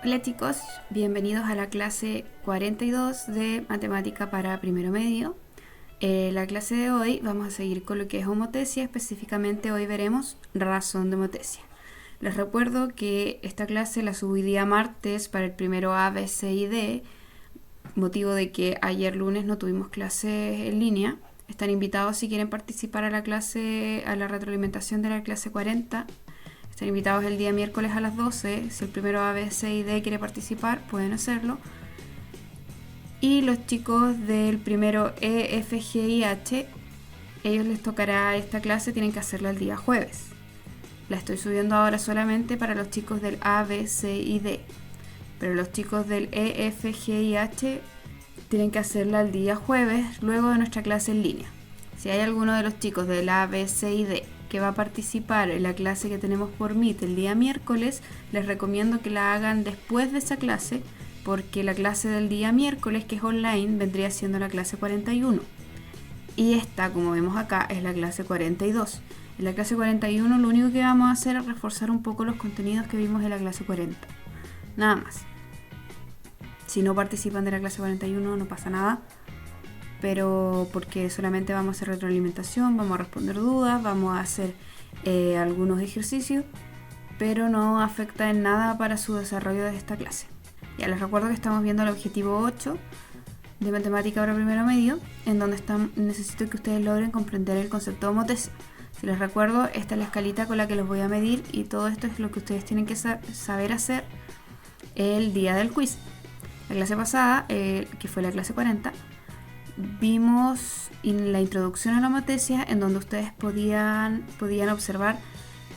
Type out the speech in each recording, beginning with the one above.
Hola chicos, bienvenidos a la clase 42 de Matemática para Primero Medio. La clase de hoy vamos a seguir con lo que es homotesia, específicamente hoy veremos razón de homotesia. Les recuerdo que esta clase la subí día martes para el primero A, B, C y D, motivo de que ayer lunes no tuvimos clases en línea. Están invitados si quieren participar a la clase, a la retroalimentación de la clase 40. Están invitados el día miércoles a las 12. Si el primero A, B, C y D quiere participar, pueden hacerlo. Y los chicos del primero E, F, G y H, ellos les tocará esta clase, tienen que hacerla el día jueves. La estoy subiendo ahora solamente para los chicos del A, B, C y D. Pero los chicos del E, F, G y H tienen que hacerla el día jueves, luego de nuestra clase en línea. Si hay alguno de los chicos del A, B, C y D que va a participar en la clase que tenemos por Meet el día miércoles, les recomiendo que la hagan después de esa clase, porque la clase del día miércoles, que es online, vendría siendo la clase 41. Y esta, como vemos acá, es la clase 42. En la clase 41 lo único que vamos a hacer es reforzar un poco los contenidos que vimos en la clase 40. Nada más. Si no participan de la clase 41 no pasa nada, pero porque solamente vamos a hacer retroalimentación, vamos a responder dudas, vamos a hacer algunos ejercicios, pero no afecta en nada para su desarrollo de esta clase. Ya les recuerdo que estamos viendo el objetivo 8 de Matemática para Primero Medio, en donde necesito que ustedes logren comprender el concepto de homotesia. Si les recuerdo, esta es la escalita con la que los voy a medir y todo esto es lo que ustedes tienen que saber hacer el día del quiz. La clase pasada, que fue la clase 40, vimos en la introducción a la homotesia, en donde ustedes podían observar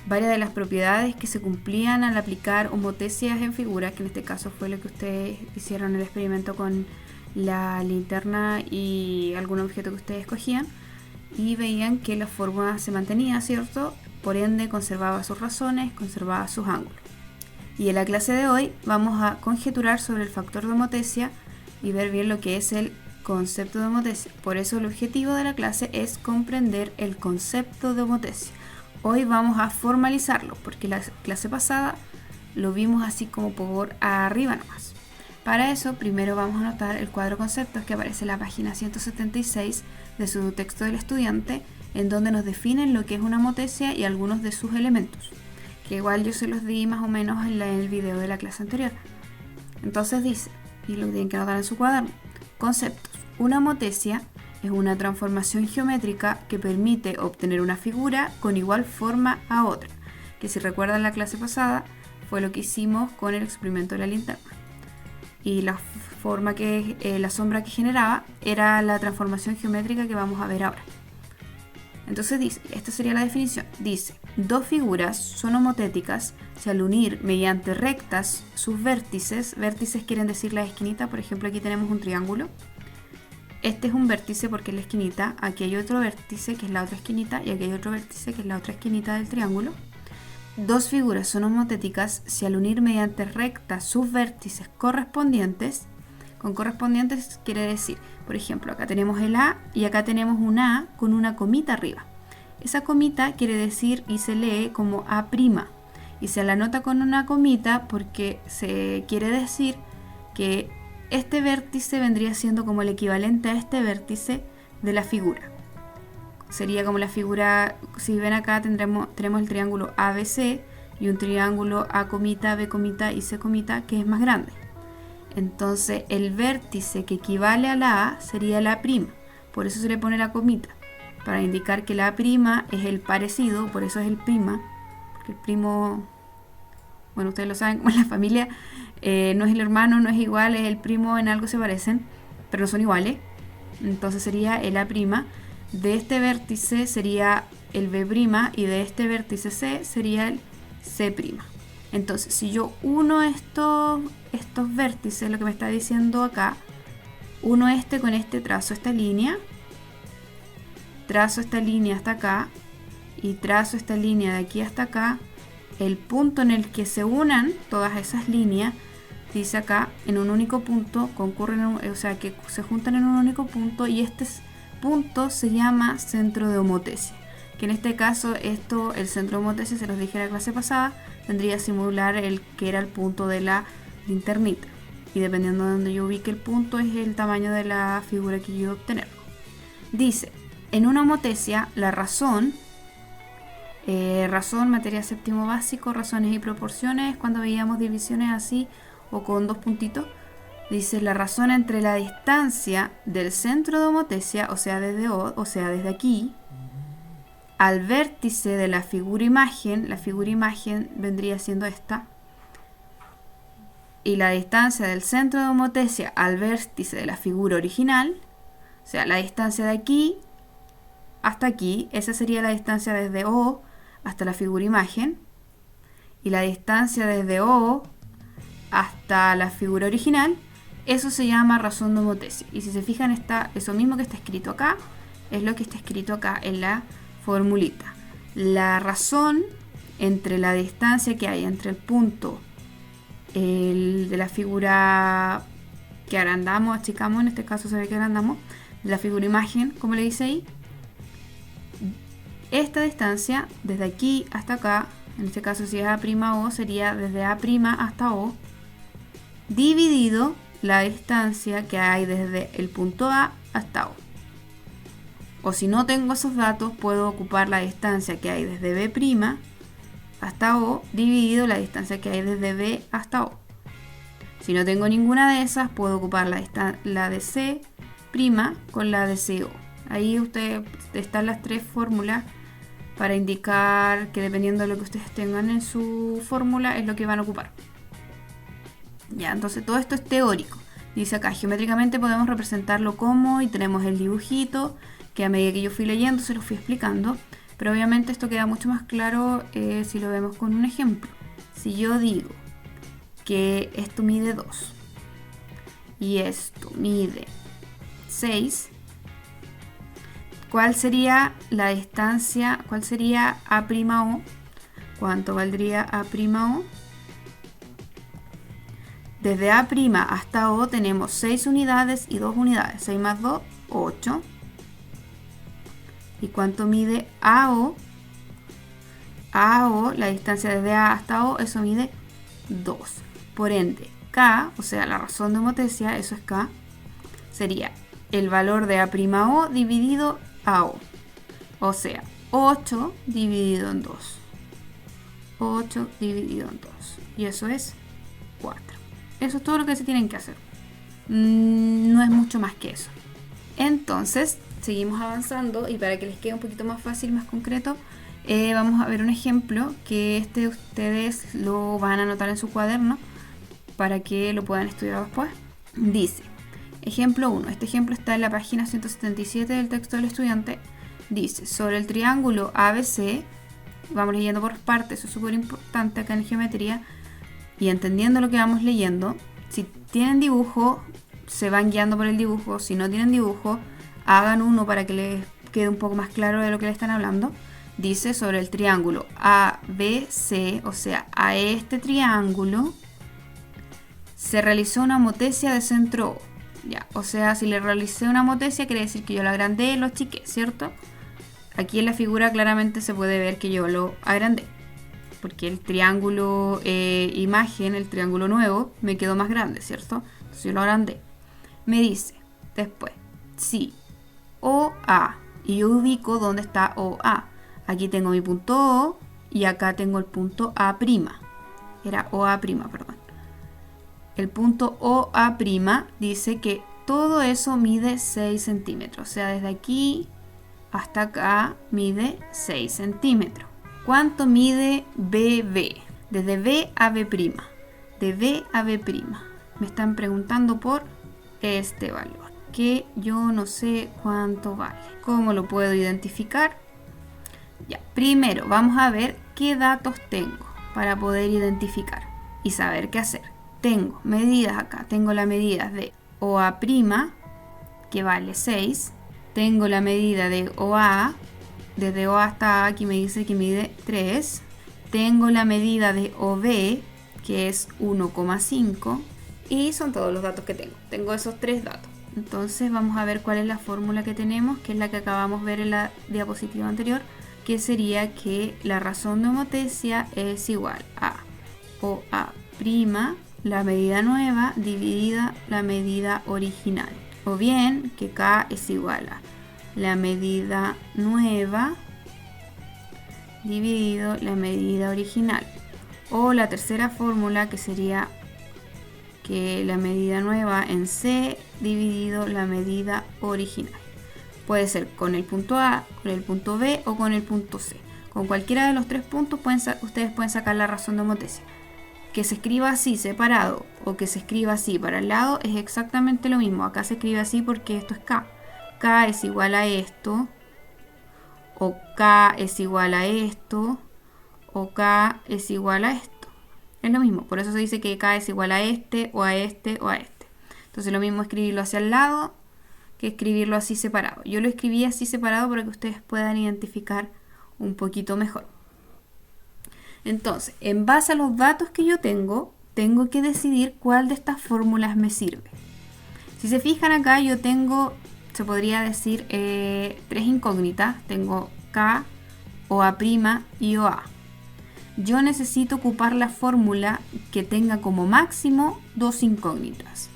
varias de las propiedades que se cumplían al aplicar homotesias en figuras, que en este caso fue lo que ustedes hicieron el experimento con la linterna y algún objeto que ustedes escogían, y veían que la fórmula se mantenía, ¿cierto? Por ende conservaba sus razones, conservaba sus ángulos. Y en la clase de hoy vamos a conjeturar sobre el factor de homotesia y ver bien lo que es el concepto de homotesia. Por eso el objetivo de la clase es comprender el concepto de homotesia. Hoy vamos a formalizarlo, porque la clase pasada lo vimos así como por arriba nomás. Para eso, primero vamos a anotar el cuadro conceptos que aparece en la página 176 de su texto del estudiante, en donde nos definen lo que es una homotesia y algunos de sus elementos, que igual yo se los di más o menos en el video de la clase anterior. Entonces dice, y lo tienen que anotar en su cuaderno: conceptos. Una homotesia es una transformación geométrica que permite obtener una figura con igual forma a otra, que si recuerdan la clase pasada fue lo que hicimos con el experimento de la linterna. Y la forma la sombra que generaba era la transformación geométrica que vamos a ver ahora. Entonces dice, esta sería la definición, dice: dos figuras son homotéticas si al unir mediante rectas sus vértices quieren decir la esquinita, por ejemplo aquí tenemos un triángulo. Este es un vértice porque es la esquinita, aquí hay otro vértice que es la otra esquinita y aquí hay otro vértice que es la otra esquinita del triángulo. Dos figuras son homotéticas si al unir mediante rectas sus vértices correspondientes. Con correspondientes quiere decir, por ejemplo, acá tenemos el A y acá tenemos un A con una comita arriba. Esa comita quiere decir y se lee como A', y se la anota con una comita porque se quiere decir que este vértice vendría siendo como el equivalente a este vértice de la figura. Sería como la figura, si ven acá tenemos el triángulo ABC y un triángulo A', B' y C', que es más grande. Entonces el vértice que equivale a la A sería la prima, por eso se le pone la comita, para indicar que la prima es el parecido, por eso es el prima, porque el primo, bueno, ustedes lo saben, como en la familia no es el hermano, no es igual, es el primo, en algo se parecen, pero no son iguales. Entonces sería el A', de este vértice sería el B' y de este vértice C sería el C'. Entonces, si yo uno estos vértices, lo que me está diciendo acá, uno con este, trazo esta línea hasta acá y trazo esta línea de aquí hasta acá, el punto en el que se unan todas esas líneas, dice acá, en un único punto, o sea, que se juntan en un único punto, y este punto se llama centro de homotesia. Que en este caso, el centro de homotesia, se los dije en la clase pasada, tendría que simular el que era el punto de la linternita. Y dependiendo de donde yo ubique el punto es el tamaño de la figura que yo obtener. Dice, en una homotesia, la razón, materia séptimo básico, razones y proporciones, cuando veíamos divisiones así o con dos puntitos, dice la razón entre la distancia del centro de homotesia, o sea desde O, o sea desde aquí, al vértice de la figura imagen vendría siendo esta, y la distancia del centro de homotesia al vértice de la figura original, o sea, la distancia de aquí hasta aquí, esa sería la distancia desde O hasta la figura imagen, y la distancia desde O hasta la figura original, eso se llama razón de homotesia. Y si se fijan, eso mismo que está escrito acá, es lo que está escrito acá en la formulita. La razón entre la distancia que hay entre el punto de la figura que agrandamos, achicamos, en este caso se ve que agrandamos, de la figura imagen, como le dice ahí, esta distancia desde aquí hasta acá, en este caso si es A', sería desde A' hasta O, dividido la distancia que hay desde el punto A hasta O. O si no tengo esos datos, puedo ocupar la distancia que hay desde B' hasta O dividido la distancia que hay desde B hasta O. Si no tengo ninguna de esas, puedo ocupar la de C' con la de CO. Ahí están las tres fórmulas para indicar que dependiendo de lo que ustedes tengan en su fórmula es lo que van a ocupar. Ya, entonces todo esto es teórico. Dice acá, geométricamente podemos representarlo como, y tenemos el dibujito, que a medida que yo fui leyendo se lo fui explicando, pero obviamente esto queda mucho más claro si lo vemos con un ejemplo. Si yo digo que esto mide 2 y esto mide 6, ¿cuál sería la distancia? ¿Cuál sería A'O? ¿Cuánto valdría A'O? Desde A' hasta O tenemos 6 unidades y 2 unidades. 6 más 2, 8. ¿Y cuánto mide AO? AO, la distancia desde A hasta O, eso mide 2. Por ende, K, o sea, la razón de homotesia, eso es K, sería el valor de A'O dividido AO. O sea, 8 dividido en 2. 8 dividido en 2. Y eso es 4. Eso es todo lo que se tienen que hacer. No es mucho más que eso. Entonces, seguimos avanzando y para que les quede un poquito más fácil, más concreto, vamos a ver un ejemplo que ustedes lo van a anotar en su cuaderno para que lo puedan estudiar después. Dice, ejemplo 1. Este ejemplo está en la página 177 del texto del estudiante. Dice, sobre el triángulo ABC, vamos leyendo por partes, eso es súper importante acá en geometría, y entendiendo lo que vamos leyendo. Si tienen dibujo, se van guiando por el dibujo. Si no tienen dibujo, hagan uno para que les quede un poco más claro de lo que le están hablando. Dice sobre el triángulo ABC, o sea, a este triángulo se realizó una homotesia de centro O. Ya, o sea, si le realicé una homotesia quiere decir que yo lo agrandé, lo achiqué, ¿cierto? Aquí en la figura claramente se puede ver que yo lo agrandé, porque el triángulo imagen, el triángulo nuevo, me quedó más grande, ¿cierto? Entonces yo lo agrandé. Me dice después, si OA, y yo ubico dónde está OA. Aquí tengo mi punto O y acá tengo el punto A'. Era OA', perdón. El punto OA' dice que todo eso mide 6 centímetros. O sea, desde aquí hasta acá mide 6 centímetros. ¿Cuánto mide BB? Desde B a B'. De B a B'. Me están preguntando por este valor, que yo no sé cuánto vale. ¿Cómo lo puedo identificar? Ya, primero vamos a ver qué datos tengo para poder identificar y saber qué hacer. Tengo medidas acá. Tengo la medida de OA', que vale 6. Tengo la medida de OA. Desde O hasta A, aquí me dice que mide 3. Tengo la medida de OB, que es 1,5. Y son todos los datos que tengo. Tengo esos 3 datos. Entonces vamos a ver cuál es la fórmula que tenemos, que es la que acabamos de ver en la diapositiva anterior, que sería que la razón de homotesia es igual a OA', la medida nueva dividida la medida original. O bien que K es igual a la medida nueva dividido la medida original. O la tercera fórmula, que sería que la medida nueva en C dividido la medida original. Puede ser con el punto A, con el punto B o con el punto C. Con cualquiera de los tres puntos ustedes pueden sacar la razón de homotecia. Que se escriba así separado o que se escriba así para el lado es exactamente lo mismo. Acá se escribe así porque esto es K. K es igual a esto, o K es igual a esto, o K es igual a esto. Es lo mismo, por eso se dice que K es igual a este, o a este, o a este. Entonces lo mismo escribirlo hacia el lado que escribirlo así separado. Yo lo escribí así separado para que ustedes puedan identificar un poquito mejor. Entonces, en base a los datos que yo tengo que decidir cuál de estas fórmulas me sirve. Si se fijan acá, yo tengo, se podría decir, tres incógnitas. Tengo K, OA' y OA. Yo necesito ocupar la fórmula que tenga como máximo dos incógnitas.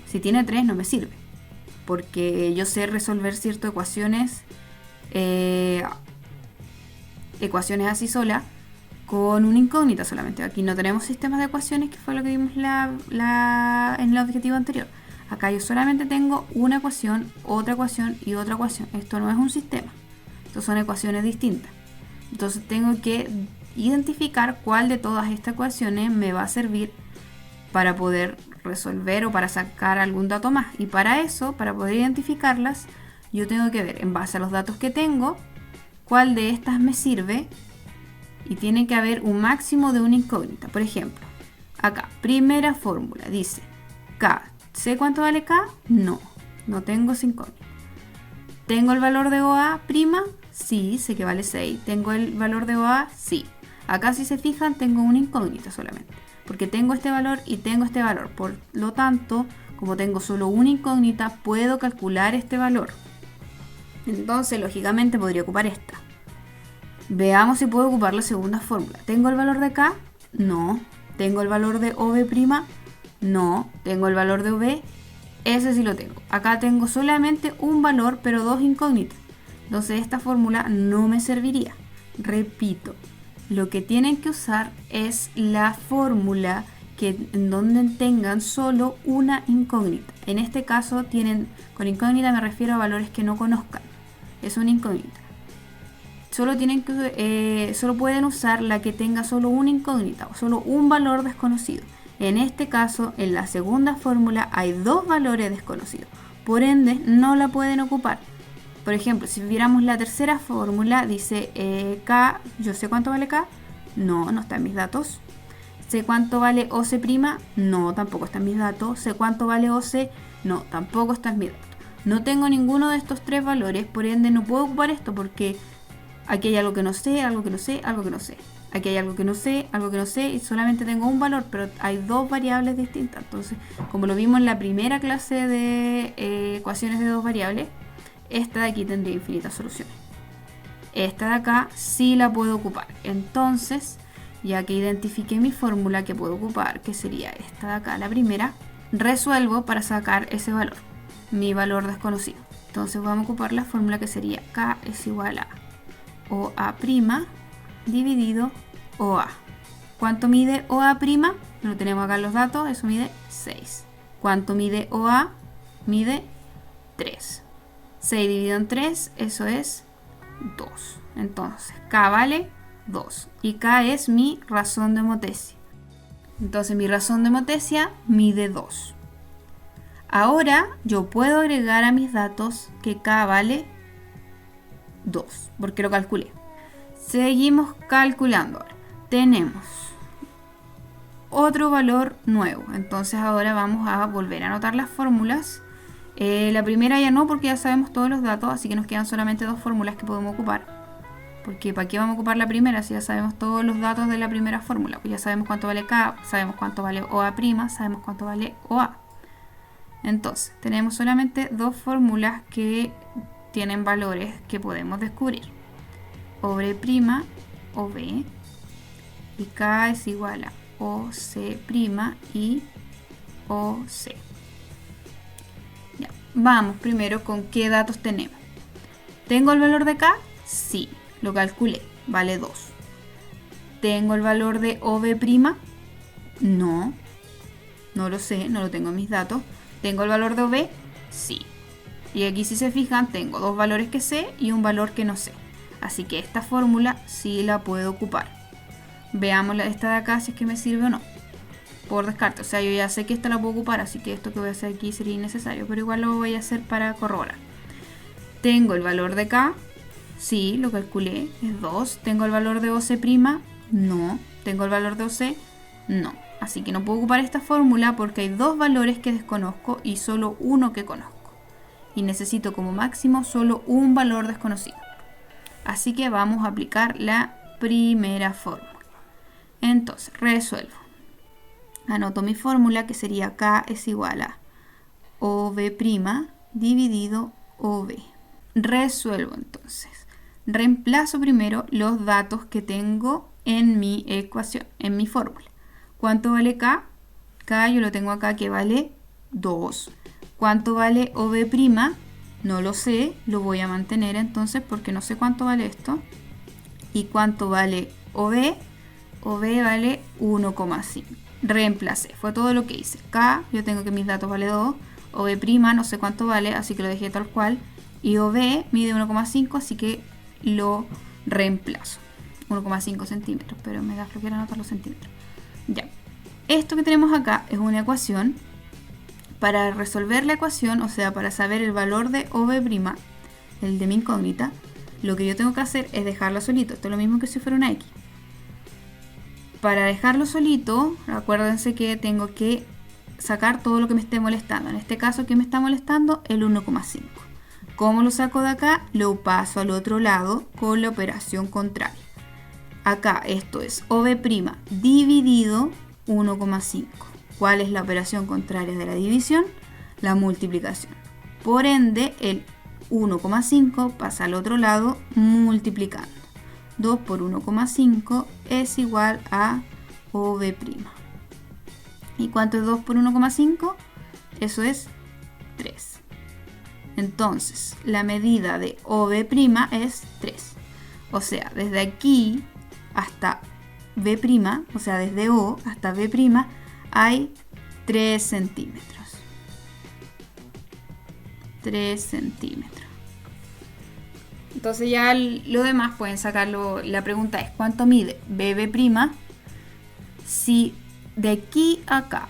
Si tiene tres no me sirve, porque yo sé resolver ciertas ecuaciones, ecuaciones así sola, con una incógnita solamente. Aquí no tenemos sistemas de ecuaciones, que fue lo que vimos en el objetivo anterior. Acá yo solamente tengo una ecuación, otra ecuación y otra ecuación. Esto no es un sistema, estos son ecuaciones distintas. Entonces tengo que identificar cuál de todas estas ecuaciones me va a servir para poder resolver o para sacar algún dato más. Y para eso, para poder identificarlas, yo tengo que ver en base a los datos que tengo cuál de estas me sirve, y tiene que haber un máximo de una incógnita. Por ejemplo, acá, primera fórmula, dice K. ¿Sé cuánto vale K? No tengo incógnita. ¿Tengo el valor de OA'? Sí, sé que vale 6. ¿Tengo el valor de OA? Sí. Acá, si se fijan, tengo una incógnita solamente, porque tengo este valor y tengo este valor. Por lo tanto, como tengo solo una incógnita, puedo calcular este valor. Entonces, lógicamente, podría ocupar esta. Veamos si puedo ocupar la segunda fórmula. ¿Tengo el valor de K? No. ¿Tengo el valor de OB'? No. ¿Tengo el valor de OB? Ese sí lo tengo. Acá tengo solamente un valor, pero dos incógnitas. Entonces esta fórmula no me serviría. Repito, lo que tienen que usar es la fórmula en donde tengan solo una incógnita. En este caso con incógnita me refiero a valores que no conozcan. Es una incógnita. Solo pueden usar la que tenga solo una incógnita o solo un valor desconocido. En este caso, en la segunda fórmula hay dos valores desconocidos. Por ende, no la pueden ocupar. Por ejemplo, si viéramos la tercera fórmula, dice K, ¿yo sé cuánto vale K? No está en mis datos. ¿Sé cuánto vale OC'? No, tampoco está en mis datos. ¿Sé cuánto vale OC? No, tampoco está en mis datos. No tengo ninguno de estos tres valores, por ende no puedo ocupar esto porque aquí hay algo que no sé, algo que no sé, algo que no sé. Aquí hay algo que no sé, algo que no sé, y solamente tengo un valor, pero hay dos variables distintas. Entonces, como lo vimos en la primera clase de ecuaciones de dos variables, esta de aquí tendría infinitas soluciones. Esta de acá sí la puedo ocupar. Entonces, ya que identifiqué mi fórmula que puedo ocupar, que sería esta de acá, la primera, resuelvo para sacar ese valor, mi valor desconocido. Entonces vamos a ocupar la fórmula que sería K es igual a OA' dividido OA. ¿Cuánto mide OA'? Lo tenemos acá en los datos, eso mide 6. ¿Cuánto mide OA? Mide 3. 6 dividido en 3, eso es 2. Entonces, K vale 2. Y K es mi razón de homotecia. Entonces, mi razón de homotecia mide 2. Ahora, yo puedo agregar a mis datos que K vale 2, porque lo calculé. Seguimos calculando. Ahora tenemos otro valor nuevo. Entonces, ahora vamos a volver a anotar las fórmulas. La primera ya no, porque ya sabemos todos los datos, así que nos quedan solamente dos fórmulas que podemos ocupar. Porque ¿para qué vamos a ocupar la primera si ya sabemos todos los datos de la primera fórmula? Pues ya sabemos cuánto vale K, sabemos cuánto vale OA', sabemos cuánto vale OA. Entonces, tenemos solamente dos fórmulas que tienen valores que podemos descubrir. OB', OB, y K es igual a OC' y OC. Ya. Vamos primero con qué datos tenemos. ¿Tengo el valor de K? Sí, lo calculé, vale 2. ¿Tengo el valor de OB'? No, no lo sé, no lo tengo en mis datos. ¿Tengo el valor de OB? Sí. Y aquí, si se fijan, tengo dos valores que sé y un valor que no sé. Así que esta fórmula sí la puedo ocupar. Veamos esta de acá si es que me sirve o no. Por descarte, o sea, yo ya sé que esta la puedo ocupar, así que esto que voy a hacer aquí sería innecesario, pero igual lo voy a hacer para corroborar. ¿Tengo el valor de K? Sí, lo calculé, es 2. ¿Tengo el valor de OC'? No. ¿Tengo el valor de OC? No. Así que no puedo ocupar esta fórmula porque hay dos valores que desconozco y solo uno que conozco. Y necesito como máximo solo un valor desconocido. Así que vamos a aplicar la primera fórmula. Entonces, resuelvo. Anoto mi fórmula que sería K es igual a OB' dividido OB. Resuelvo entonces. Reemplazo primero los datos que tengo en mi ecuación, en mi fórmula. ¿Cuánto vale K? K yo lo tengo acá que vale 2. ¿Cuánto vale OB'? No lo sé, lo voy a mantener entonces porque no sé cuánto vale esto. ¿Y cuánto vale OB? OB vale 1,5. Reemplacé, fue todo lo que hice. K, yo tengo que mis datos vale 2. OB' no sé cuánto vale, así que lo dejé tal cual. Y OB mide 1,5, así que lo reemplazo. 1,5 centímetros, pero me da flojera anotar los centímetros. Ya, esto que tenemos acá es una ecuación. Para resolver la ecuación, o sea, para saber el valor de OB', el de mi incógnita, lo que yo tengo que hacer es dejarlo solito. Esto es lo mismo que si fuera una X. Para dejarlo solito, acuérdense que tengo que sacar todo lo que me esté molestando. En este caso, ¿qué me está molestando? El 1,5. ¿Cómo lo saco de acá? Lo paso al otro lado con la operación contraria. Acá esto es OB' dividido 1,5. ¿Cuál es la operación contraria de la división? La multiplicación. Por ende, el 1,5 pasa al otro lado multiplicando. 2 por 1,5 es igual a OB'. ¿Y cuánto es 2 por 1,5? Eso es 3. Entonces, la medida de OB' es 3. O sea, desde aquí hasta B', o sea, desde O hasta B', hay 3 centímetros. 3 centímetros. Entonces ya lo demás pueden sacarlo. La pregunta es, ¿cuánto mide BB'? Si de aquí a acá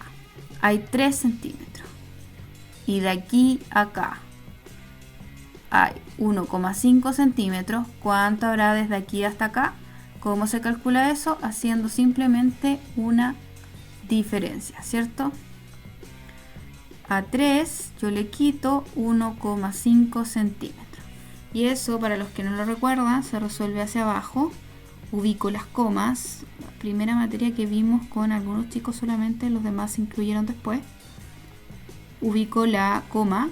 hay 3 centímetros y de aquí a acá hay 1,5 centímetros, ¿cuánto habrá desde aquí hasta acá? ¿Cómo se calcula eso? Haciendo simplemente una diferencia, ¿cierto? A 3 yo le quito 1,5 centímetros. Y eso, para los que no lo recuerdan, se resuelve hacia abajo. Ubico las comas. La primera materia que vimos con algunos chicos solamente, los demás se incluyeron después. Ubico la coma.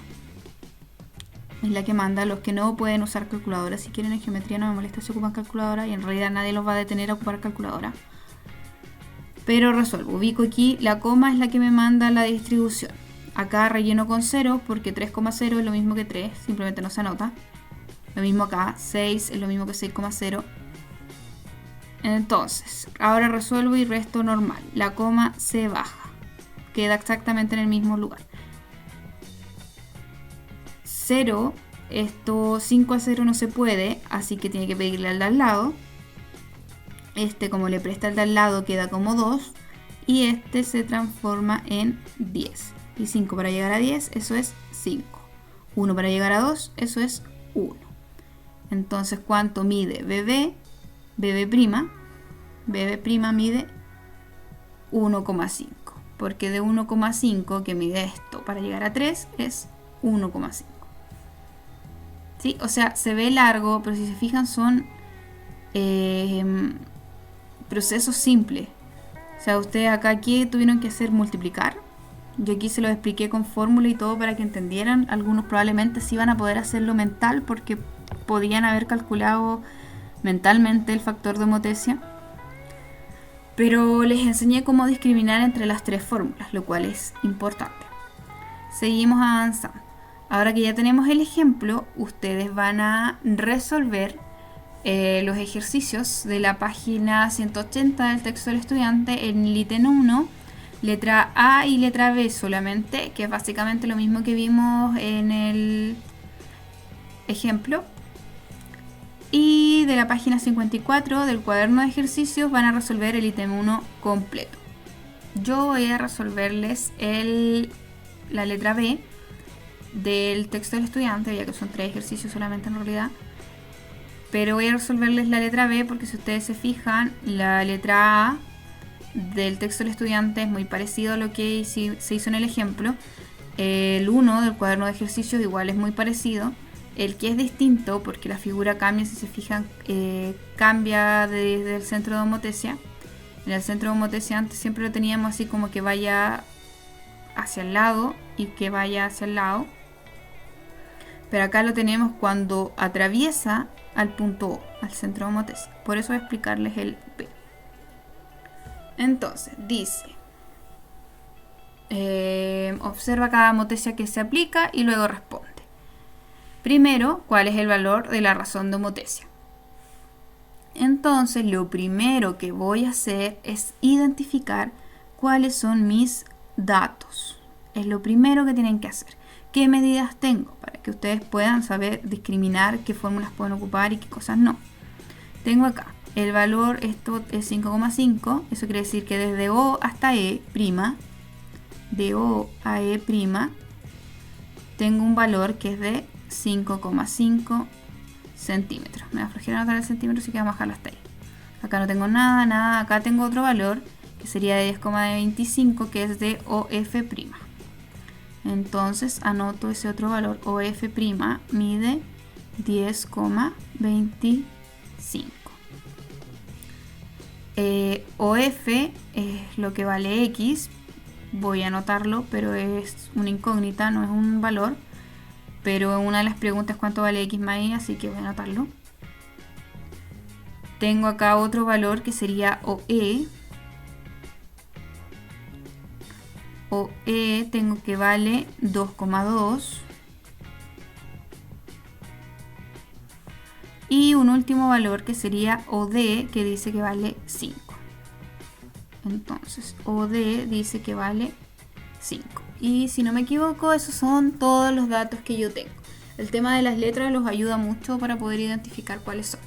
Es la que manda. Los que no pueden usar calculadora. Si quieren en geometría no me molesta si ocupan calculadora. Y en realidad nadie los va a detener a ocupar calculadora. Pero resuelvo. Ubico aquí. La coma es la que me manda la distribución. Acá relleno con 0 porque 3,0 es lo mismo que 3. Simplemente no se anota. Lo mismo acá, 6 es lo mismo que 6,0. Entonces, ahora resuelvo y resto normal. La coma se baja. Queda exactamente en el mismo lugar. 0, esto 5 a 0 no se puede, así que tiene que pedirle al de al lado. Este, como le presta al de al lado, queda como 2. Y este se transforma en 10. Y 5 para llegar a 10, eso es 5. 1 para llegar a 2, eso es 1. Entonces, ¿cuánto mide BB? BB'. BB' mide 1,5. Porque de 1,5 que mide esto para llegar a 3 es 1,5. ¿Sí? O sea, se ve largo, pero si se fijan son procesos simples. O sea, ustedes acá aquí tuvieron que hacer multiplicar. Yo aquí se lo expliqué con fórmula y todo para que entendieran. Algunos probablemente sí van a poder hacerlo mental porque podían haber calculado mentalmente el factor de homotesia. Pero les enseñé cómo discriminar entre las tres fórmulas, lo cual es importante. Seguimos avanzando. Ahora que ya tenemos el ejemplo, ustedes van a resolver los ejercicios de la página 180 del texto del estudiante en el ítem 1, letra A y letra B solamente, que es básicamente lo mismo que vimos en el ejemplo. Y de la página 54 del cuaderno de ejercicios van a resolver el ítem 1 completo. Yo voy a resolverles la letra B del texto del estudiante, ya que son 3 ejercicios solamente en realidad. Pero voy a resolverles la letra B porque si ustedes se fijan, la letra A del texto del estudiante es muy parecido a lo que se hizo en el ejemplo. El 1 del cuaderno de ejercicios igual es muy parecido. El que es distinto, porque la figura cambia, si se fijan, cambia desde el centro de homotesia. En el centro de homotesia antes siempre lo teníamos así como que vaya hacia el lado y que vaya hacia el lado. Pero acá lo tenemos cuando atraviesa al punto O, al centro de homotesia. Por eso voy a explicarles el B. Entonces, dice, observa cada homotesia que se aplica y luego responde. Primero, ¿cuál es el valor de la razón de homotesia? Entonces, lo primero que voy a hacer es identificar cuáles son mis datos. Es lo primero que tienen que hacer. ¿Qué medidas tengo? Para que ustedes puedan saber discriminar qué fórmulas pueden ocupar y qué cosas no. Tengo acá el valor, esto es 5,5. Eso quiere decir que desde O hasta E', de O a E', tengo un valor que es de 5,5 centímetros. Me da flojera anotar el centímetro, así que vamos a bajarlo hasta ahí. Acá no tengo nada. Acá tengo otro valor que sería de 10,25, que es de OF'. Entonces anoto ese otro valor. OF' mide 10,25. OF es lo que vale X. Voy a anotarlo, pero es una incógnita, no es un valor. Pero una de las preguntas es cuánto vale X más Y, así que voy a anotarlo. Tengo acá otro valor que sería OE. OE tengo que vale 2,2. Y un último valor que sería OD, que dice que vale 5. Entonces, OD dice que vale 5. Y si no me equivoco, esos son todos los datos que yo tengo. El tema de las letras los ayuda mucho para poder identificar cuáles son.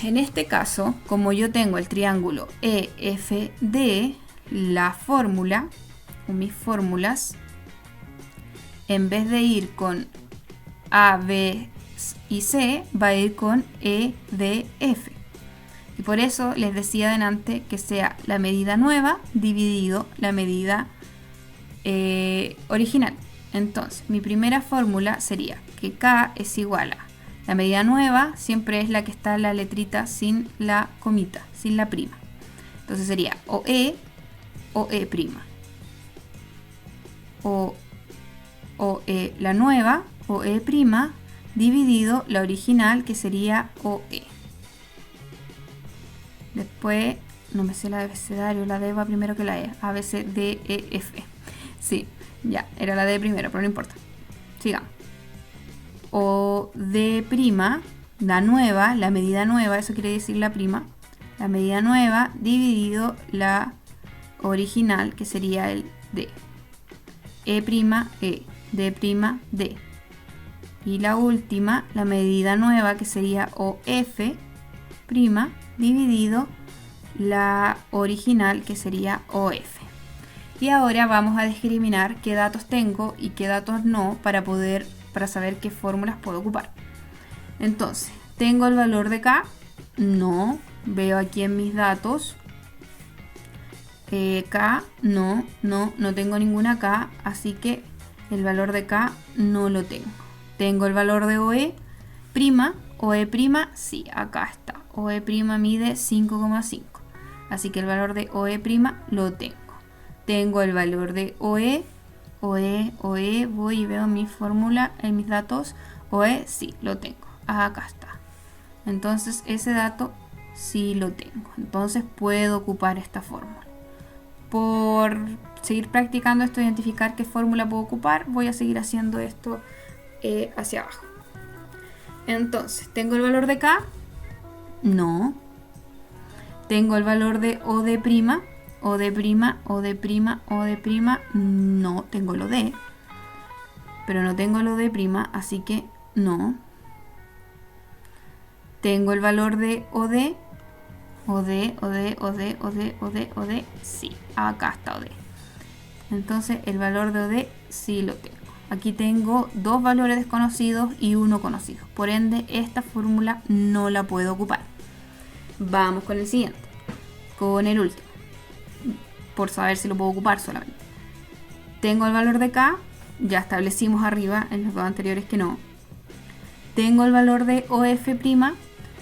En este caso, como yo tengo el triángulo EFD, la fórmula, o mis fórmulas, en vez de ir con A, B y C, va a ir con E, D, F. Y por eso les decía adelante que sea la medida nueva dividido la medida original. Entonces, mi primera fórmula sería que K es igual a la medida nueva, siempre es la que está la letrita sin la comita, sin la prima. Entonces sería OE, OE'. OE la nueva, OE', dividido la original, que sería OE. Después, no me sé el abecedario, la D va primero que la E. A, B, C, D, E, F. Sí, ya, era la D primero, pero no importa. Sigamos. O D', la nueva, la medida nueva, eso quiere decir la prima. La medida nueva dividido la original, que sería el D. E', D', D. Y la última, la medida nueva, que sería OF', dividido la original, que sería OF. Y ahora vamos a discriminar qué datos tengo y qué datos no para saber qué fórmulas puedo ocupar. Entonces, ¿tengo el valor de K? No. Veo aquí en mis datos K, no tengo ninguna K, así que el valor de K no lo tengo. Tengo el valor de OE', sí, acá está. OE' mide 5,5. Así que el valor de OE' lo tengo. Tengo el valor de OE, voy y veo mi fórmula en mis datos. OE, sí, lo tengo. Acá está. Entonces ese dato sí lo tengo. Entonces puedo ocupar esta fórmula. Por seguir practicando esto, identificar qué fórmula puedo ocupar, voy a seguir haciendo esto hacia abajo. Entonces, ¿tengo el valor de K? No. ¿Tengo el valor de OD'? OD'. No, tengo lo D. Pero no tengo lo D', así que no. ¿Tengo el valor de OD? OD. Sí, acá está OD. Entonces, el valor de OD sí lo tengo. Aquí tengo dos valores desconocidos y uno conocido. Por ende, esta fórmula no la puedo ocupar. Vamos con el siguiente. Con el último. Por saber si lo puedo ocupar solamente. Tengo el valor de K. Ya establecimos arriba en los dos anteriores que no. Tengo el valor de OF'.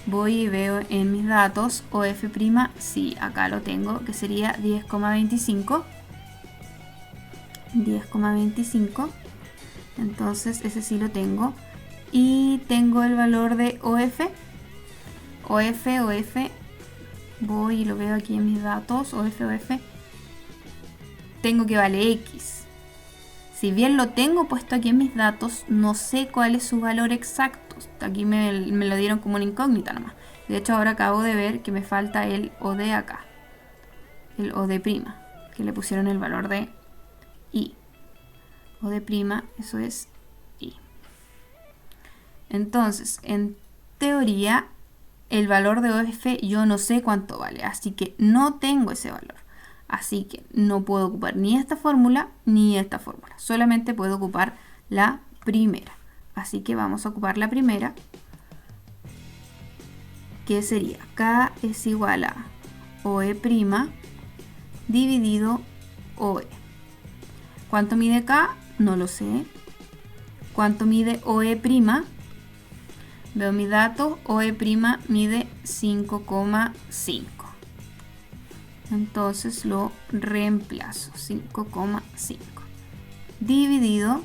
Voy y veo en mis datos OF'. Sí, acá lo tengo, que sería 10,25. 10,25. Entonces ese sí lo tengo. Y tengo el valor de OF. OF. Voy y lo veo aquí en mis datos. OF. Tengo que vale X. Si bien lo tengo puesto aquí en mis datos, no sé cuál es su valor exacto. Aquí me lo dieron como una incógnita nomás. De hecho, ahora acabo de ver que me falta el OD acá. El OD', que le pusieron el valor de I. OD', eso es I. Entonces, en teoría, el valor de OF yo no sé cuánto vale, así que no tengo ese valor. Así que no puedo ocupar ni esta fórmula ni esta fórmula. Solamente puedo ocupar la primera. Así que vamos a ocupar la primera, que sería K es igual a OE' dividido OE. ¿Cuánto mide K? No lo sé. ¿Cuánto mide OE'? Veo mi dato, OE' mide 5,5. Entonces lo reemplazo, 5,5. Dividido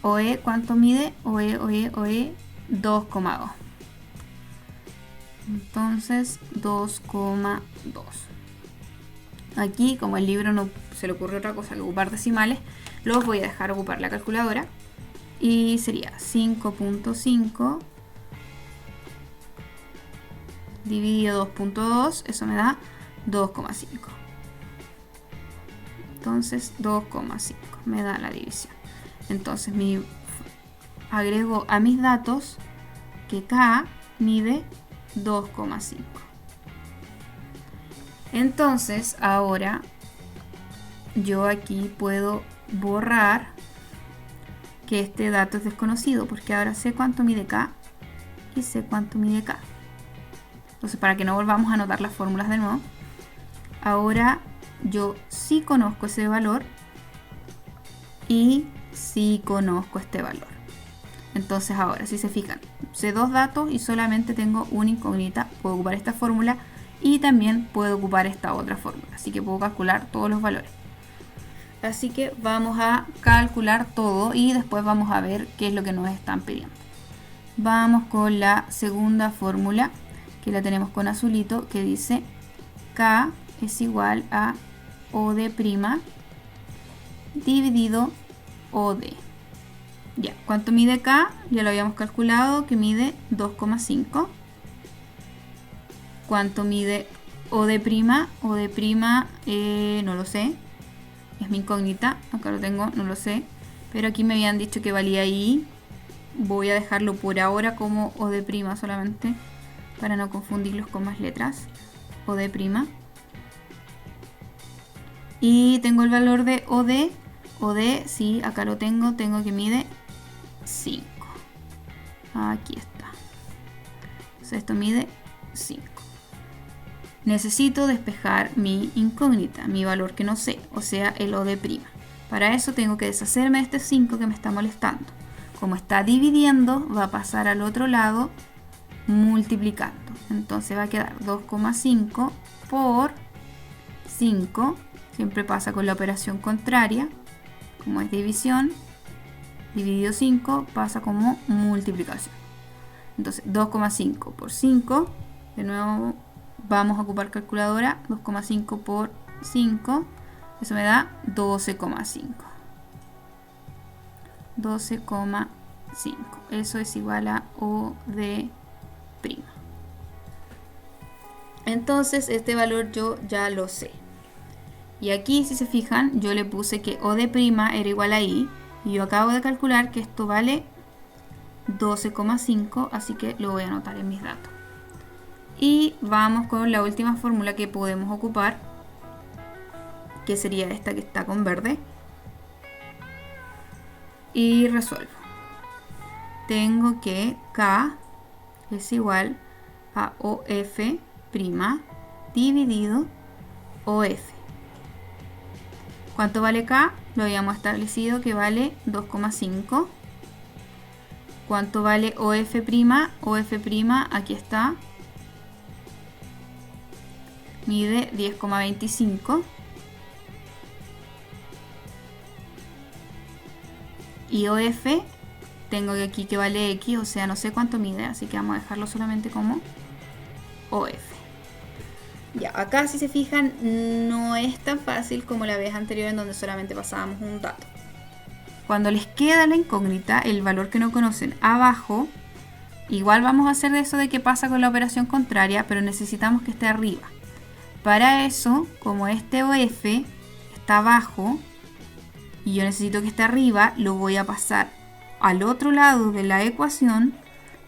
OE, ¿cuánto mide? OE, 2,2. Entonces 2,2. Aquí, como el libro no se le ocurre otra cosa que ocupar decimales, los voy a dejar ocupar la calculadora. Y sería 5,5 dividido 2,2, eso me da 2,5. Entonces 2,5 me da la división. Entonces agrego a mis datos que K mide 2,5. Entonces ahora yo aquí puedo borrar que este dato es desconocido, porque ahora sé cuánto mide K y sé cuánto mide K. Entonces, para que no volvamos a anotar las fórmulas de nuevo, ahora yo sí conozco ese valor y sí conozco este valor. Entonces ahora, si se fijan, sé dos datos y solamente tengo una incógnita, puedo ocupar esta fórmula y también puedo ocupar esta otra fórmula, así que puedo calcular todos los valores. Así que vamos a calcular todo y después vamos a ver qué es lo que nos están pidiendo. Vamos con la segunda fórmula, que la tenemos con azulito, que dice K es igual a OD' dividido OD. Ya, ¿cuánto mide K? Ya lo habíamos calculado, que mide 2,5. ¿Cuánto mide OD'? OD', no lo sé. Es mi incógnita, acá lo tengo, no lo sé. Pero aquí me habían dicho que valía I. Voy a dejarlo por ahora como OD' solamente, para no confundirlos con más letras. OD'. Y tengo el valor de OD. OD, sí, acá lo tengo que mide 5. Aquí está. Entonces esto mide 5. Necesito despejar mi incógnita, mi valor que no sé, o sea, el OD'. Para eso tengo que deshacerme de este 5 que me está molestando. Como está dividiendo, va a pasar al otro lado multiplicando. Entonces va a quedar 2,5 por 5. Siempre pasa con la operación contraria. Como es división, dividido 5 pasa como multiplicación. Entonces 2,5 por 5 De nuevo vamos a ocupar calculadora. 2,5 por 5. Eso me da 12,5. 12,5. Eso es igual a OD'. Entonces este valor yo ya lo sé. Y aquí, si se fijan, yo le puse que OD' era igual a I. Y yo acabo de calcular que esto vale 12,5. Así que lo voy a anotar en mis datos. Y vamos con la última fórmula que podemos ocupar, que sería esta que está con verde. Y resuelvo. Tengo que K es igual a OF' dividido OF. ¿Cuánto vale K? Lo habíamos establecido que vale 2,5. ¿Cuánto vale OF'? OF', aquí está. Mide 10,25. Y OF, tengo que aquí que vale X, o sea, no sé cuánto mide, así que vamos a dejarlo solamente como OF. Ya, acá si se fijan no es tan fácil como la vez anterior en donde solamente pasábamos un dato. Cuando les queda la incógnita, el valor que no conocen abajo, igual vamos a hacer eso de qué pasa con la operación contraria, pero necesitamos que esté arriba. Para eso, como este OF está abajo y yo necesito que esté arriba, lo voy a pasar al otro lado de la ecuación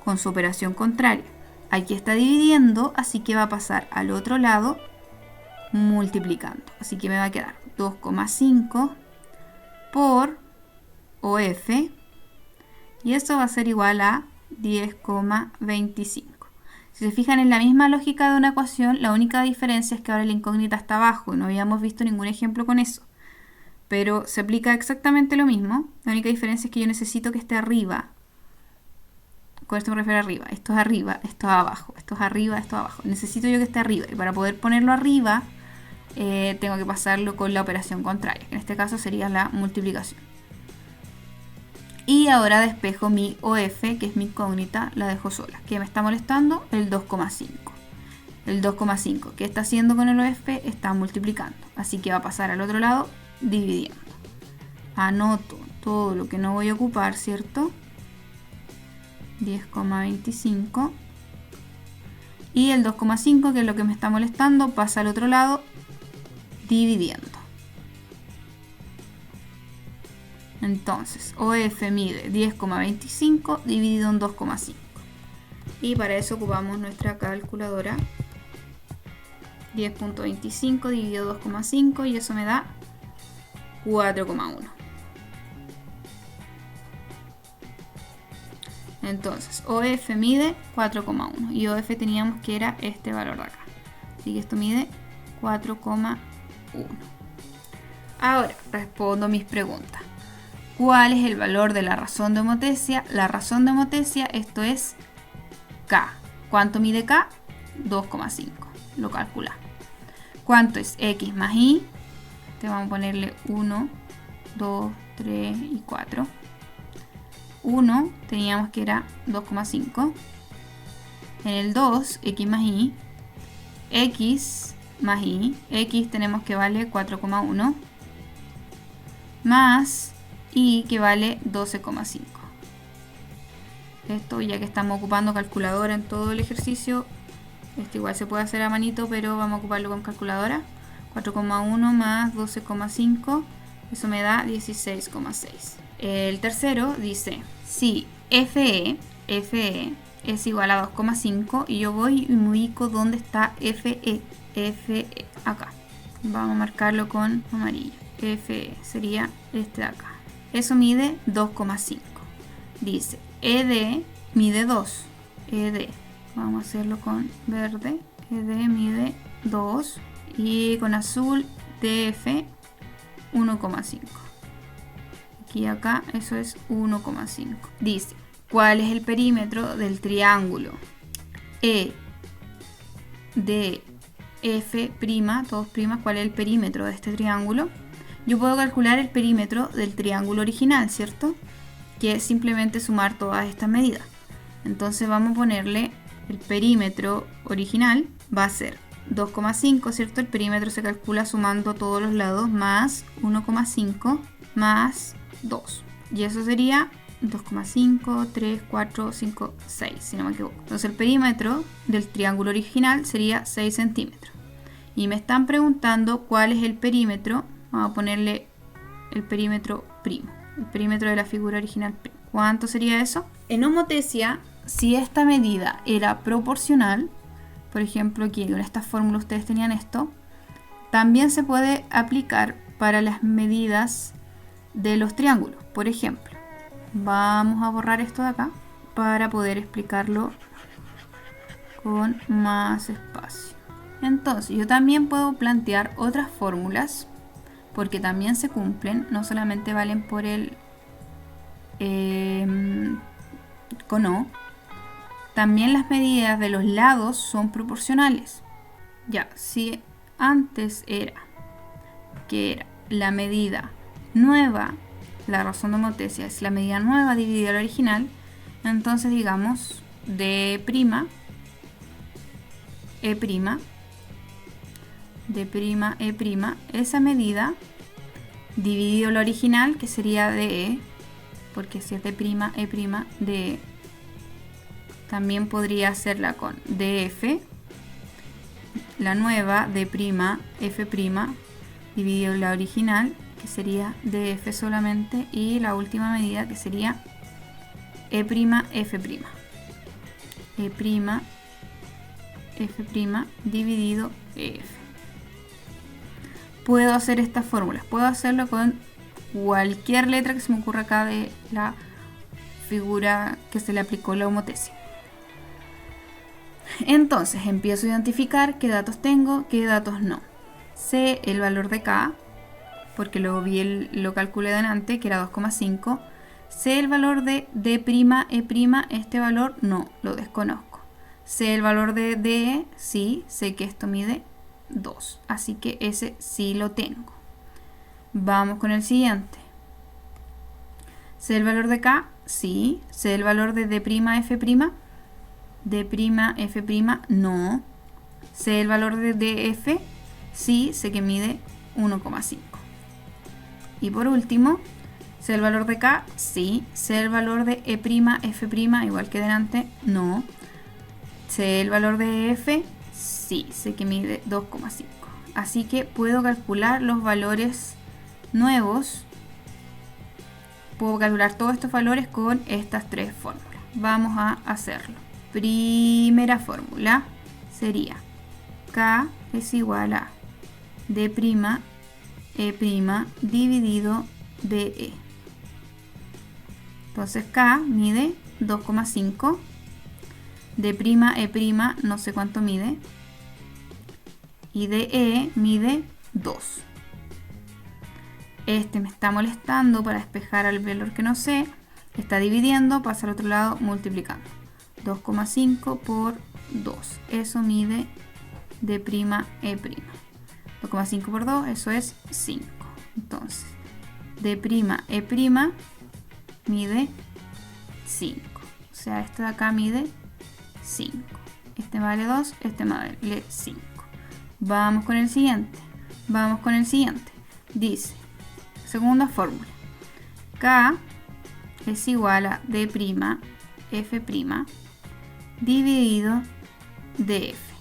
con su operación contraria. Aquí está dividiendo, así que va a pasar al otro lado multiplicando. Así que me va a quedar 2,5 por OF. Y eso va a ser igual a 10,25. Si se fijan en la misma lógica de una ecuación, la única diferencia es que ahora la incógnita está abajo. No habíamos visto ningún ejemplo con eso. Pero se aplica exactamente lo mismo. La única diferencia es que yo necesito que esté arriba. Con esto me refiero a arriba. Esto es arriba, esto es abajo. Esto es arriba, esto es abajo. Necesito yo que esté arriba. Y para poder ponerlo arriba, tengo que pasarlo con la operación contraria. Que en este caso sería la multiplicación. Y ahora despejo mi OF, que es mi incógnita, la dejo sola. ¿Qué me está molestando? El 2,5. El 2,5. ¿Qué está haciendo con el OF? Está multiplicando. Así que va a pasar al otro lado dividiendo. Anoto todo lo que no voy a ocupar, ¿cierto? 10,25. Y el 2,5, que es lo que me está molestando, pasa al otro lado dividiendo. Entonces, OF mide 10,25 dividido en 2,5. Y para eso ocupamos nuestra calculadora. 10,25 dividido 2,5 y eso me da 4,1. Entonces, OF mide 4,1 y OF teníamos que era este valor de acá. Así que esto mide 4,1. Ahora respondo mis preguntas. ¿Cuál es el valor de la razón de homotesia? La razón de homotesia, esto es K. ¿Cuánto mide K? 2,5. Lo calculamos. ¿Cuánto es X más Y? Vamos a ponerle 1, 2, 3 y 4. 1 teníamos que era 2,5. En el 2, X más Y. X más Y. X tenemos que vale 4,1. Más Y que vale 12,5. Esto ya que estamos ocupando calculadora en todo el ejercicio. Esto igual se puede hacer a manito, pero vamos a ocuparlo con calculadora. 4,1 más 12,5. Eso me da 16,6. El tercero dice, si FE es igual a 2,5 y yo voy y me ubico donde está FE. FE, acá. Vamos a marcarlo con amarillo. FE sería este de acá. Eso mide 2,5. Dice, ED mide 2. ED. Vamos a hacerlo con verde. ED mide 2. Y con azul, DF 1,5. Aquí y acá, eso es 1,5. Dice, ¿cuál es el perímetro del triángulo EDF', todos primas? ¿Cuál es el perímetro de este triángulo? Yo puedo calcular el perímetro del triángulo original, ¿cierto? Que es simplemente sumar todas estas medidas. Entonces vamos a ponerle el perímetro original va a ser 2,5, ¿cierto? El perímetro se calcula sumando todos los lados más 1,5 más 2. Y eso sería 2,5, 3, 4, 5, 6, si no me equivoco. Entonces el perímetro del triángulo original sería 6 centímetros. Y me están preguntando cuál es el perímetro. Vamos a ponerle el perímetro primo. El perímetro de la figura original primo. ¿Cuánto sería eso? En homotesia, si esta medida era proporcional, por ejemplo, aquí en esta fórmula ustedes tenían esto, también se puede aplicar para las medidas de los triángulos. Por ejemplo, vamos a borrar esto de acá para poder explicarlo con más espacio. Entonces, yo también puedo plantear otras fórmulas porque también se cumplen, no solamente valen por el cono. También las medidas de los lados son proporcionales. Ya, si antes era la medida nueva, la razón de homotesia es la medida nueva dividida la original, entonces digamos D', E', esa medida dividido la original, que sería DE, porque si es D', E', DE, también podría hacerla con DF, la nueva D', F', dividido la original, que sería DF solamente, y la última medida que sería E', F'. E', F' dividido EF. Puedo hacer estas fórmulas, puedo hacerlo con cualquier letra que se me ocurra acá de la figura que se le aplicó la homotesia. Entonces empiezo a identificar qué datos tengo, qué datos no. Sé el valor de K, porque lo calculé delante, que era 2,5. Sé el valor de D', E', este valor no, lo desconozco. Sé el valor de DE, sí, sé que esto mide 2, así que ese sí lo tengo. Vamos con el siguiente. ¿Sé el valor de K? Sí. ¿Sé el valor de D', F'? D', F', no. ¿Sé el valor de DF? Sí, sé que mide 1,5. Y por último, ¿sé el valor de K? Sí. ¿Sé el valor de E', F', igual que delante? No. ¿Sé el valor de F? Sí, sé que mide 2,5. Así que puedo calcular los valores nuevos. Puedo calcular todos estos valores con estas tres fórmulas. Vamos a hacerlo. Primera fórmula sería K es igual a D', E' dividido DE. Entonces K mide 2,5. D', E' no sé cuánto mide. Y DE mide 2. Este me está molestando para despejar al valor que no sé. Está dividiendo, pasa al otro lado multiplicando. 2,5 por 2. Eso mide D', E'. 2,5 por 2, eso es 5. Entonces, D', E' mide 5. O sea, este de acá mide 5. Este vale 2, este vale 5. Vamos con el siguiente. Dice, segunda fórmula. K es igual a D', F' dividido DF.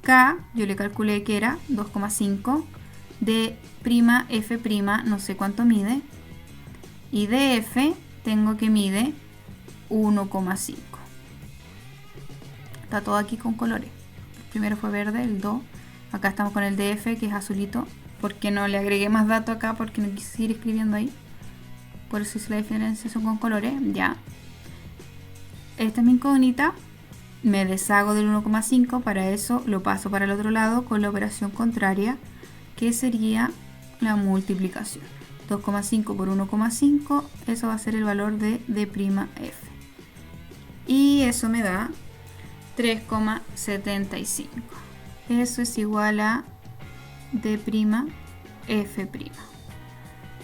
K yo le calculé que era 2,5. D', F' no sé cuánto mide. Y DF tengo que mide 1,5. Está todo aquí con colores. El primero fue verde, el 2. Acá estamos con el DF, que es azulito. Porque no le agregué más datos acá, porque no quise seguir escribiendo ahí. Por eso hice la diferenciación con colores. Ya. Esta es mi incógnita. Me deshago del 1,5. Para eso lo paso para el otro lado con la operación contraria, que sería la multiplicación. 2,5 por 1,5. Eso va a ser el valor de D'F. Y eso me da 3,75. Eso es igual a D', F'.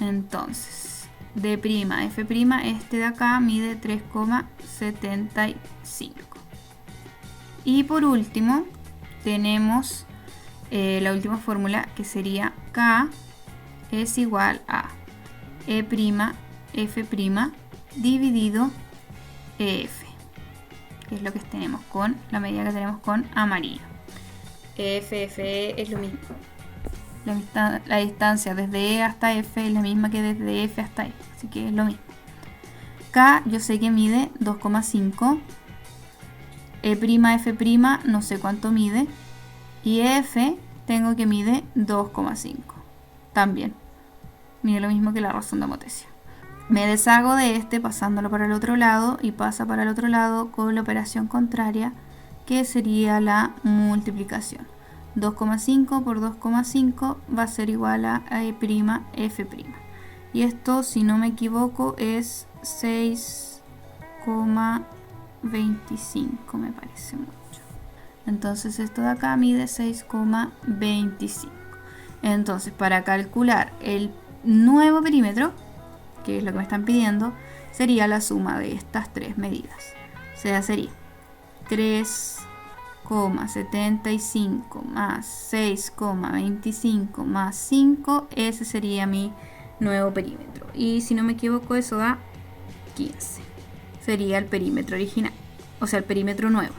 Entonces, D', F', este de acá mide 3,75. Y por último tenemos la última fórmula, que sería K es igual a E'F' dividido EF, que es lo que tenemos con la medida que tenemos con amarillo. F es lo mismo. La distancia desde E hasta F es la misma que desde F hasta E, así que es lo mismo. K yo sé que mide 2,5. E'F' no sé cuánto mide. Y EF tengo que mide 2,5. También mide lo mismo que la razón de Amotecia. Me deshago de este pasándolo para el otro lado y pasa para el otro lado con la operación contraria, que sería la multiplicación. 2,5 por 2,5 va a ser igual a E'F'. Y esto, si no me equivoco, es 6,25, me parece mucho. Entonces esto de acá mide 6,25. Entonces, para calcular el nuevo perímetro, que es lo que me están pidiendo, sería la suma de estas tres medidas. O sea, sería 3,75 más 6,25 más 5. Ese sería mi nuevo perímetro. Y si no me equivoco, eso da 15. Sería el perímetro original, o sea, el perímetro nuevo.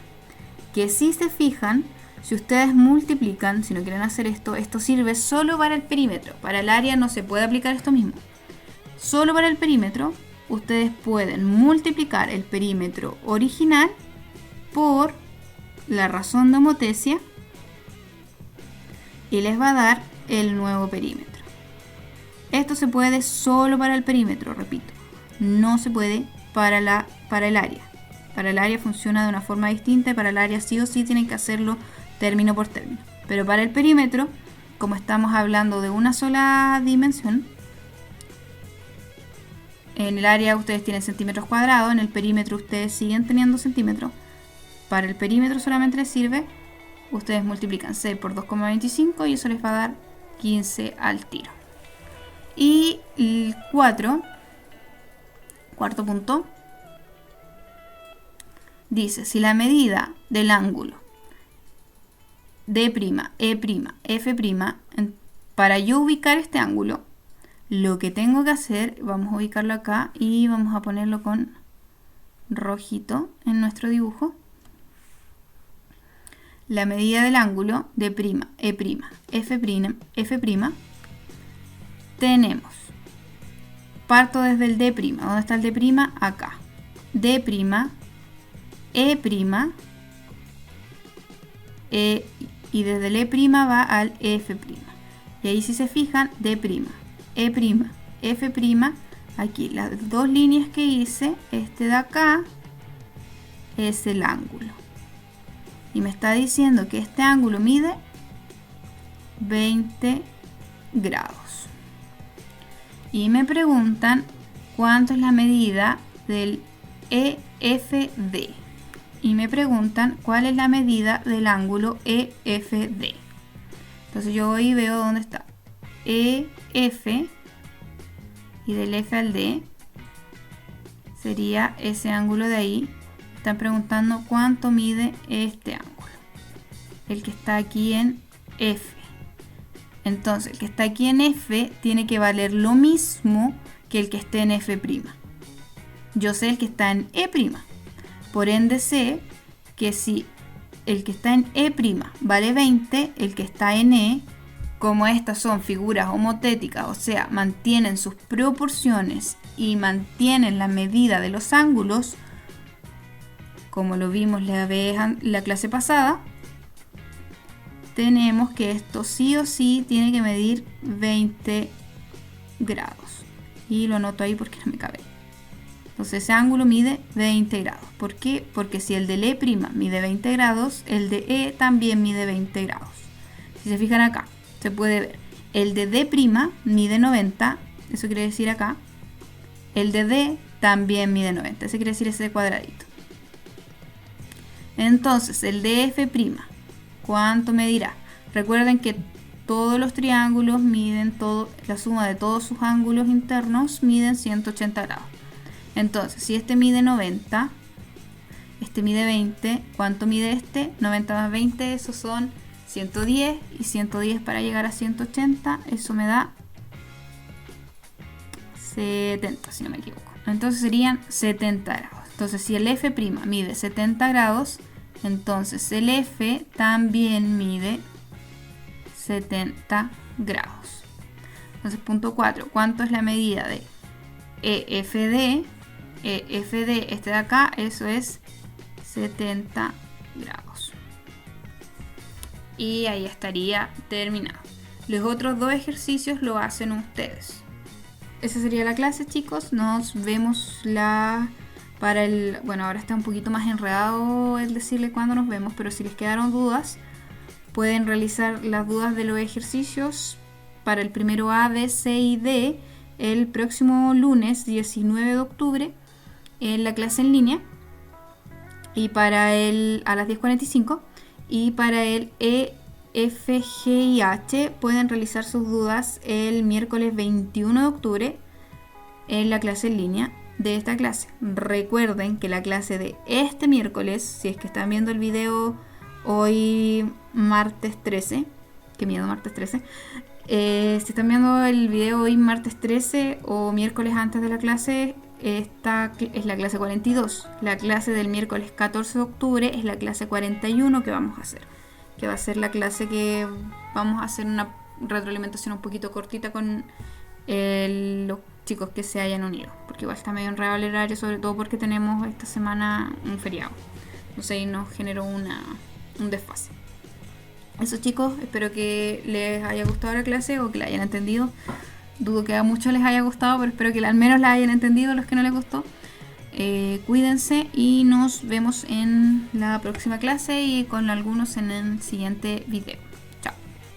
Que si se fijan, si ustedes multiplican, si no quieren hacer esto, esto sirve solo para el perímetro. Para el área no se puede aplicar esto mismo. Solo para el perímetro, ustedes pueden multiplicar el perímetro original por la razón de Amotecia y les va a dar el nuevo perímetro. Esto se puede solo para el perímetro, repito. No se puede para el área. Para el área funciona de una forma distinta y para el área sí o sí tienen que hacerlo término por término. Pero para el perímetro, como estamos hablando de una sola dimensión, en el área ustedes tienen centímetros cuadrados, en el perímetro ustedes siguen teniendo centímetros. Para el perímetro solamente les sirve, ustedes multiplican 6 por 2,25 y eso les va a dar 15 al tiro. Y el cuarto punto, dice, si la medida del ángulo D', E', F', para yo ubicar este ángulo, lo que tengo que hacer, vamos a ubicarlo acá y vamos a ponerlo con rojito en nuestro dibujo. La medida del ángulo D', E', F', tenemos, parto desde el D', ¿dónde está el D'? Acá. D', E', y desde el E' va al F'. Y ahí si se fijan, D', E', F', aquí las dos líneas que hice, este de acá es el ángulo. Y me está diciendo que este ángulo mide 20 grados. Y me preguntan cuánto es la medida del EFD. Y me preguntan cuál es la medida del ángulo EFD. Entonces yo voy y veo dónde está EF y del F al D sería ese ángulo de ahí. Están preguntando cuánto mide este ángulo, el que está aquí en F. Entonces el que está aquí en F tiene que valer lo mismo que el que esté en F'. Yo sé el que está en E'. Por ende sé que si el que está en E' vale 20, el que está en E, como estas son figuras homotéticas, o sea, mantienen sus proporciones y mantienen la medida de los ángulos, como lo vimos la clase pasada, tenemos que esto sí o sí tiene que medir 20 grados. Y lo anoto ahí porque no me cabe. Entonces ese ángulo mide 20 grados. ¿Por qué? Porque si el de E' mide 20 grados, el de E también mide 20 grados. Si se fijan acá, se puede ver. El de D' mide 90, eso quiere decir acá. El de D también mide 90, eso quiere decir ese cuadradito. Entonces el de F', ¿cuánto medirá? Recuerden que todos los triángulos miden la suma de todos sus ángulos internos miden 180 grados. Entonces, si este mide 90, este mide 20. ¿Cuánto mide este? 90 más 20, eso son 110. Y 110 para llegar a 180, eso me da 70, si no me equivoco. Entonces serían 70 grados. Entonces si el F' mide 70 grados, entonces el F también mide 70 grados. Entonces punto 4, ¿cuánto es la medida de EFD? EFD, este de acá, eso es 70 grados. Y ahí estaría terminado. Los otros dos ejercicios lo hacen ustedes. Esa sería la clase, chicos. Nos vemos para el... Bueno, ahora está un poquito más enredado el decirle cuándo nos vemos, pero si les quedaron dudas, pueden realizar las dudas de los ejercicios para el primero A, B, C y D el próximo lunes 19 de octubre en la clase en línea, y para a las 10:45, y para el E, F, G y H pueden realizar sus dudas el miércoles 21 de octubre en la clase en línea de esta clase. Recuerden que la clase de este miércoles, si es que están viendo el video hoy martes 13, qué miedo, martes 13, si están viendo el video hoy martes 13 o miércoles antes de la clase, esta es la clase 42. La clase del miércoles 14 de octubre es la clase 41 que vamos a hacer, que va a ser la clase que vamos a hacer una retroalimentación un poquito cortita con los chicos que se hayan unido, porque igual está medio enredado el horario, sobre todo porque tenemos esta semana un feriado, entonces ahí nos generó un desfase. Eso, chicos, espero que les haya gustado la clase o que la hayan entendido. Dudo que a muchos les haya gustado, pero espero que al menos la hayan entendido los que no les gustó. Cuídense y nos vemos en la próxima clase y con algunos en el siguiente video.